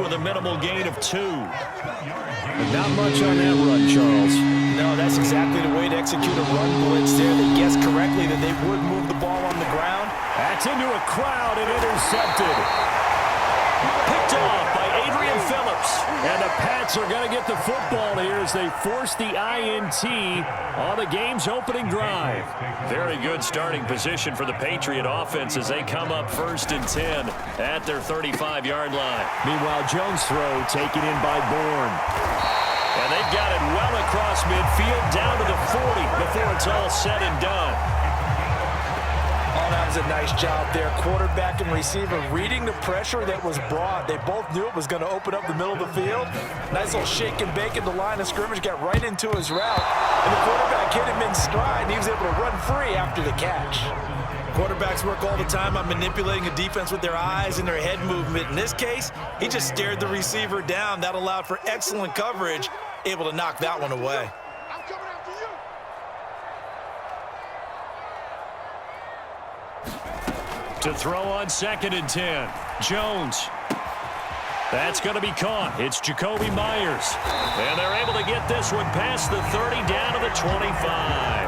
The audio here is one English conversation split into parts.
with a minimal gain of 2. Not much on that run, Charles. No, that's exactly the way to execute a run blitz there. They guessed correctly that they would move the ball on the ground. That's into a crowd and intercepted. Picked off by Adrian Phillips. And the Pats are going to get the football here as they force the INT on the game's opening drive. Very good starting position for the Patriot offense as they come up 1st and 10 at their 35-yard line. Meanwhile, Jones' throw taken in by Bourne. And they've got it well across midfield down to the 40 before it's all said and done. Oh, that was a nice job there. Quarterback and receiver reading the pressure that was brought. They both knew it was going to open up the middle of the field. Nice little shake and bake at the line of scrimmage. Got right into his route. And the quarterback hit him in stride, and he was able to run free after the catch. Quarterbacks work all the time on manipulating a defense with their eyes and their head movement. In this case, he just stared the receiver down. That allowed for excellent coverage, able to knock that one away. To throw on 2nd and 10. Jones. That's going to be caught. It's Jacoby Myers. And they're able to get this one past the 30 down to the 25.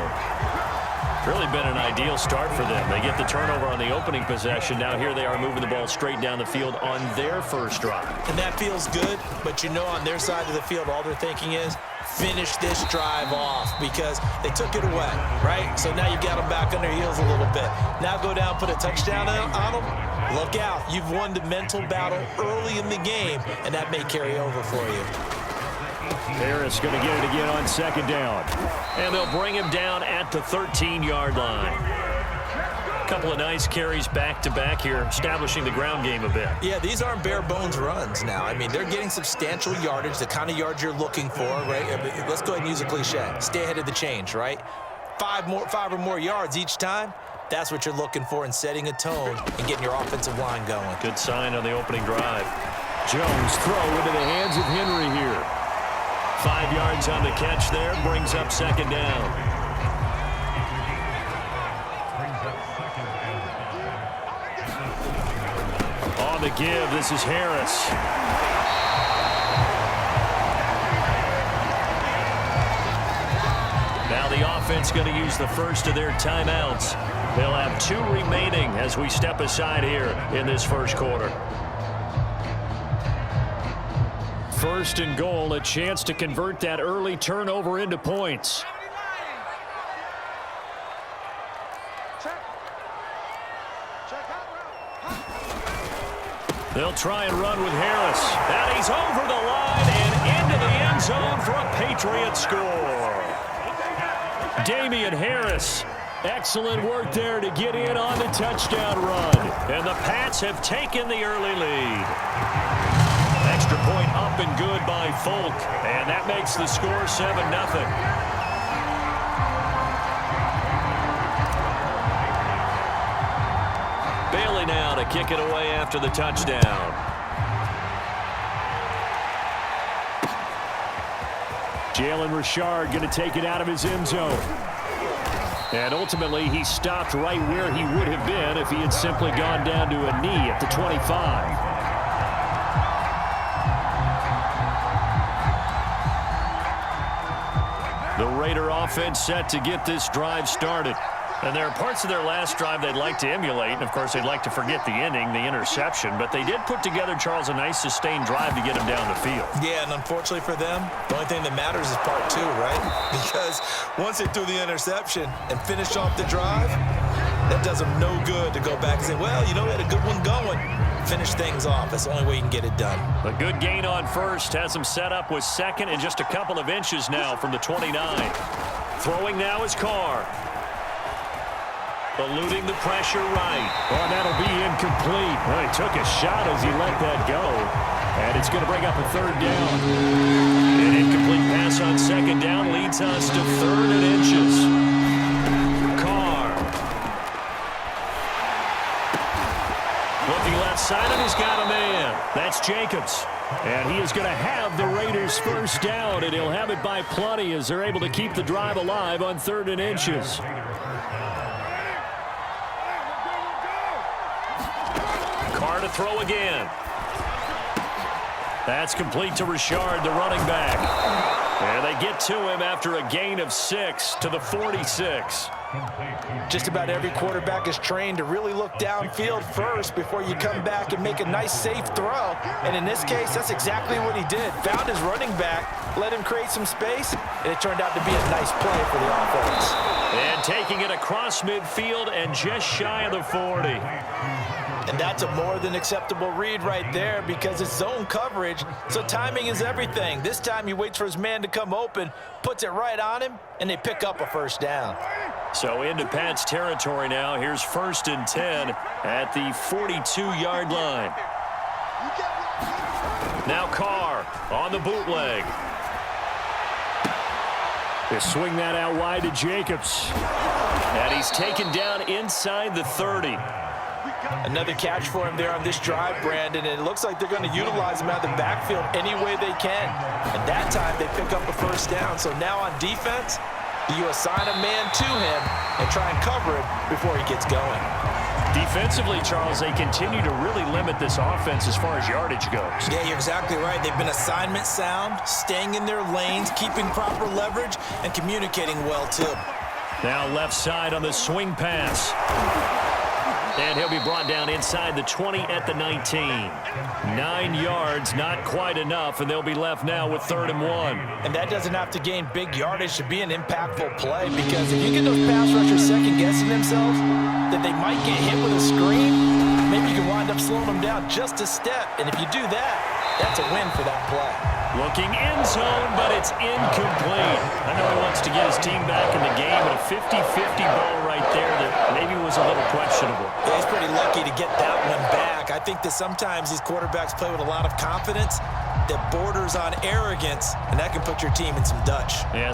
Really been an ideal start for them. They get the turnover on the opening possession. Now here they are moving the ball straight down the field on their first drive. And that feels good, but you know on their side of the field all they're thinking is finish this drive off because they took it away, right? So now you've got them back on their heels a little bit. Now go down, put a touchdown on them. Look out. You've won the mental battle early in the game, and that may carry over for you. Harris going to get it again on 2nd down. And they'll bring him down at the 13-yard line. A couple of nice carries back-to-back here, establishing the ground game a bit. Yeah, these aren't bare-bones runs now. I mean, they're getting substantial yardage, the kind of yards you're looking for, right? Let's go ahead and use a cliche. Stay ahead of the change, right? 5 or more yards each time. That's what you're looking for in setting a tone and getting your offensive line going. Good sign on the opening drive. Jones throw into the hands of Henry here. 5 yards on the catch there, brings up 2nd down. On the give, this is Harris. Now the offense going to use the first of their timeouts. They'll have 2 remaining as we step aside here in this first quarter. 1st and goal, a chance to convert that early turnover into points. They'll try and run with Harris. And he's over the line and into the end zone for a Patriot score. Damian Harris, excellent work there to get in on the touchdown run. And the Pats have taken the early lead. Extra point up and good by Folk. And that makes the score 7-0. Bailey now to kick it away after the touchdown. Jalen Richard going to take it out of his end zone. And ultimately, he stopped right where he would have been if he had simply gone down to a knee at the 25. The Raider offense set to get this drive started. And there are parts of their last drive they'd like to emulate. And, of course, they'd like to forget the inning, the interception. But they did put together, Charles, a nice sustained drive to get them down the field. Yeah, and unfortunately for them, the only thing that matters is part 2, right? Because once they threw the interception and finished off the drive, that does them no good to go back and say, well, you know, we had a good one going. Finish things off. That's the only way you can get it done. A good gain on first has them set up with 2nd and just a couple of inches now from the 29. Throwing now is Carr. Eluding the pressure right. Oh, that'll be incomplete. Well, he took a shot as he let that go. And it's going to bring up a 3rd down. An incomplete pass on 2nd down leads us to 3rd and inches. Carr. Looking left side, and he's got a man. That's Jacobs. And he is going to have the Raiders' first down, and he'll have it by plenty as they're able to keep the drive alive on 3rd and inches. Carr to throw again. That's complete to Richard, the running back. And they get to him after a gain of 6 to the 46. Just about every quarterback is trained to really look downfield first before you come back and make a nice, safe throw. And in this case, that's exactly what he did. Found his running back, let him create some space, and it turned out to be a nice play for the offense. And taking it across midfield and just shy of the 40. And that's a more than acceptable read right there because it's zone coverage, so timing is everything. This time he waits for his man to come open, puts it right on him, and they pick up a first down. So into Pat's territory now. Here's 1st and 10 at the 42-yard line. Now Carr on the bootleg. They swing that out wide to Jacobs. And he's taken down inside the 30. Another catch for him there on this drive, Brandon, and it looks like they're going to utilize him out of the backfield any way they can. And that time they pick up a first down. So now on defense, you assign a man to him and try and cover him before he gets going. Defensively, Charles, they continue to really limit this offense as far as yardage goes. Yeah, you're exactly right. They've been assignment sound, staying in their lanes, keeping proper leverage, and communicating well, too. Now left side on the swing pass. And he'll be brought down inside the 20 at the 19. 9 yards, not quite enough, and they'll be left now with 3rd and 1. And that doesn't have to gain big yardage to be an impactful play, because if you get those pass rushers second-guessing themselves, that they might get hit with a screen, maybe you can wind up slowing them down just a step. And if you do that, that's a win for that play. Looking end zone, but it's incomplete. I know he wants to get his team back in the game, but a 50-50 ball right there that maybe was a little questionable. Yeah, he's pretty lucky to get that one back. I think that sometimes these quarterbacks play with a lot of confidence that borders on arrogance, and that can put your team in some Dutch. Yeah,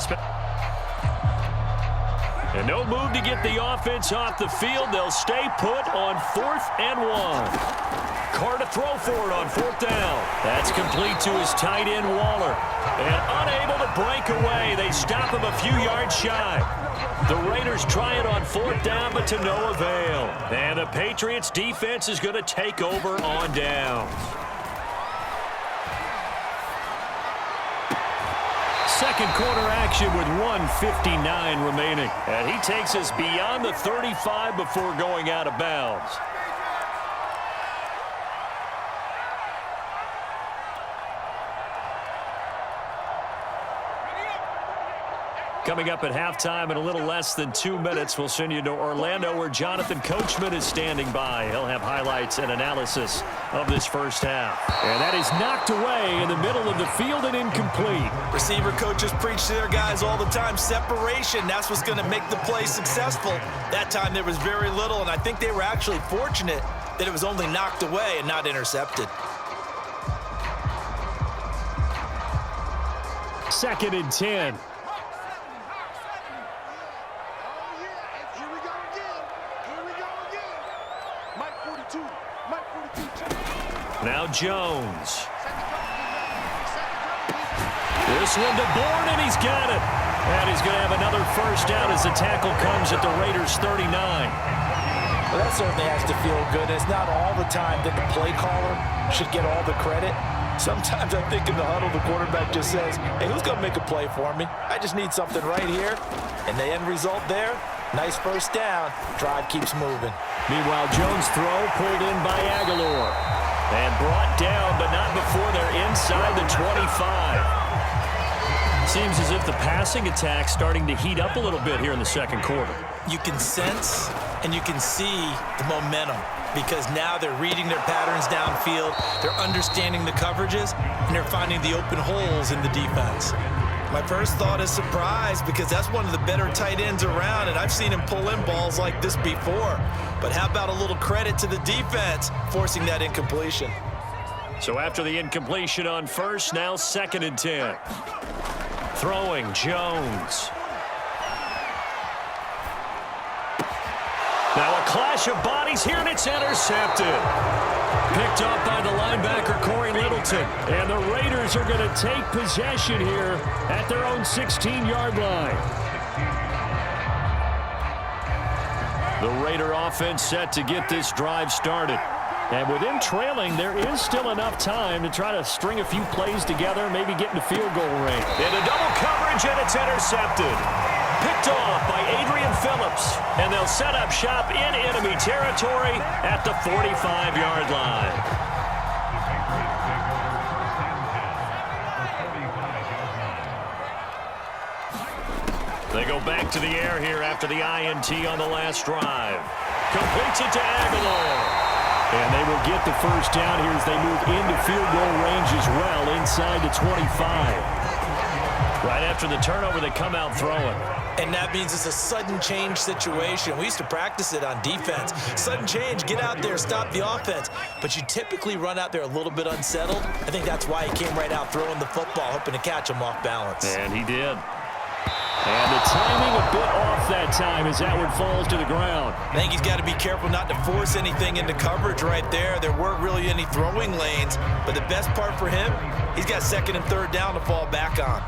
and no move to get the offense off the field. They'll stay put on 4th and 1. Carr to throw for it on 4th down. That's complete to his tight end, Waller. And unable to break away. They stop him a few yards shy. The Raiders try it on 4th down, but to no avail. And the Patriots defense is going to take over on downs. Second quarter action with 1:59 remaining. And he takes us beyond the 35 before going out of bounds. Coming up at halftime in a little less than 2 minutes, we'll send you to Orlando where Jonathan Coachman is standing by. He'll have highlights and analysis of this first half. And that is knocked away in the middle of the field and incomplete. Receiver coaches preach to their guys all the time. Separation, that's what's going to make the play successful. That time there was very little, and I think they were actually fortunate that it was only knocked away and not intercepted. 2nd and 10. Now Jones. This one to Bourne, and he's got it. And he's going to have another first down as the tackle comes at the Raiders' 39. Well, that certainly has to feel good. It's not all the time that the play caller should get all the credit. Sometimes I think in the huddle, the quarterback just says, hey, who's going to make a play for me? I just need something right here. And the end result there, nice first down. Drive keeps moving. Meanwhile, Jones' throw pulled in by Aguilar. And brought down, but not before they're inside the 25. Seems as if the passing attack's starting to heat up a little bit here in the second quarter. You can sense and you can see the momentum because now they're reading their patterns downfield, they're understanding the coverages, and they're finding the open holes in the defense. My first thought is surprise because that's one of the better tight ends around, and I've seen him pull in balls like this before. But how about a little credit to the defense forcing that incompletion? So after the incompletion on first, now 2nd and 10. Throwing Jones. Now a clash of bodies here, and it's intercepted. Picked up by the linebacker, Corey Littleton. And the Raiders are going to take possession here at their own 16-yard line. The Raider offense set to get this drive started. And with him trailing, there is still enough time to try to string a few plays together, maybe get into field goal range. Into double coverage, and it's intercepted. Picked off by Adrian Phillips. And they'll set up shop in enemy territory at the 45-yard line. They go back to the air here after the INT on the last drive. Completes it to Aguilar. And they will get the first down here as they move into field goal range as well, inside the 25. Right after the turnover, they come out throwing. And that means it's a sudden change situation. We used to practice it on defense. Sudden change, get out there, stop the offense. But you typically run out there a little bit unsettled. I think that's why he came right out throwing the football, hoping to catch him off balance. And he did. And the timing a bit off that time as Atwood falls to the ground. I think he's got to be careful not to force anything into coverage right there. There weren't really any throwing lanes, but the best part for him, he's got second and third down to fall back on.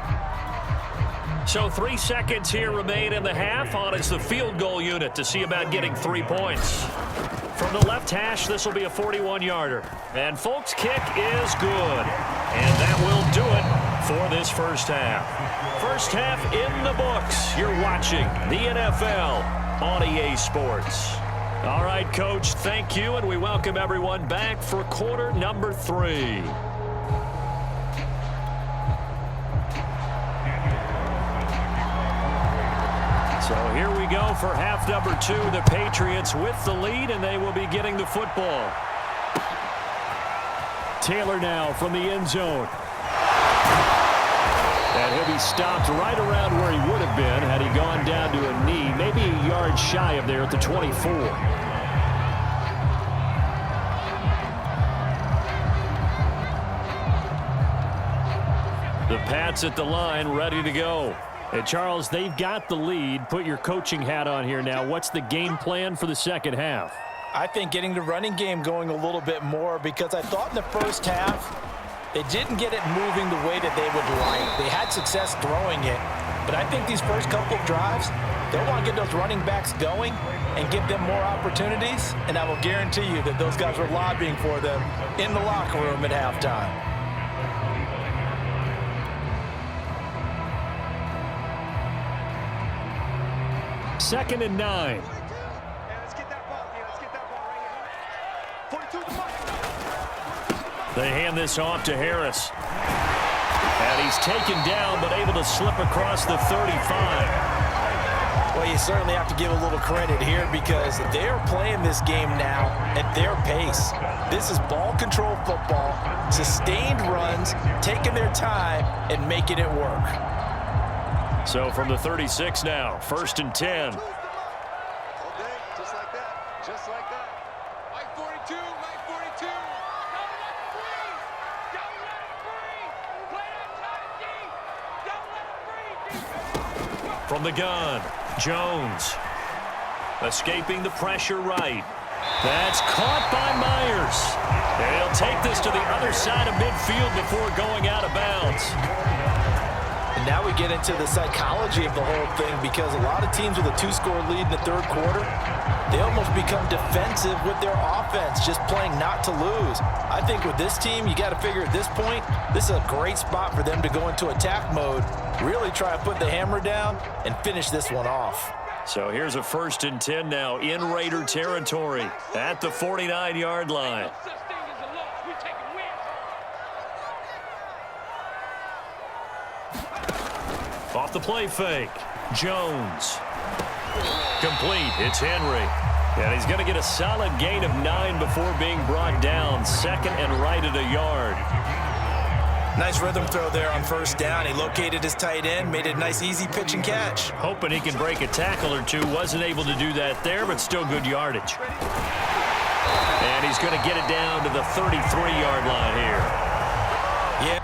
So 3 seconds here remain in the half. On is the field goal unit to see about getting 3 points. From the left hash, this will be a 41-yarder. And Folk's kick is good. And that will do it for this first half. First half in the books. You're watching the NFL on EA Sports. All right, Coach, thank you, and we welcome everyone back for quarter number 3. So here we go for half number 2. The Patriots with the lead, and they will be getting the football. Taylor now from the end zone. And he'll be stopped right around where he would have been had he gone down to a knee, maybe a yard shy of there at the 24. The Pats at the line, ready to go. Hey, Charles, they've got the lead. Put your coaching hat on here now. What's the game plan for the second half? I think getting the running game going a little bit more, because I thought in the first half they didn't get it moving the way that they would like. They had success throwing it, but I think these first couple of drives, they'll want to get those running backs going and give them more opportunities, and I will guarantee you that those guys were lobbying for them in the locker room at halftime. Second and 9. They hand this off to Harris. And he's taken down, but able to slip across the 35. Well, you certainly have to give a little credit here because they're playing this game now at their pace. This is ball control football, sustained runs, taking their time and making it work. So from the 36 now, first and 10. Just like that. Just like that. Mike 42, Mike 42. Don't let it free. Don't let it free. Play outside of D. Don't let it free. From the gun, Jones. Escaping the pressure right. That's caught by Myers. And he'll take this to the other side of midfield before going out of bounds. And now we get into the psychology of the whole thing, because a lot of teams with a 2-score lead in the third quarter, they almost become defensive with their offense, just playing not to lose. I think with this team, you got to figure at this point, this is a great spot for them to go into attack mode, really try to put the hammer down and finish this one off. So here's a first and 10 now in Raider territory at the 49-yard line. Off the play fake, Jones. Complete, it's Henry. And he's going to get a solid gain of 9 before being brought down. Second and right at a yard. Nice rhythm throw there on first down. He located his tight end, made it a nice easy pitch and catch. Hoping he can break a tackle or two. Wasn't able to do that there, but still good yardage. And he's going to get it down to the 33-yard line here. Yeah.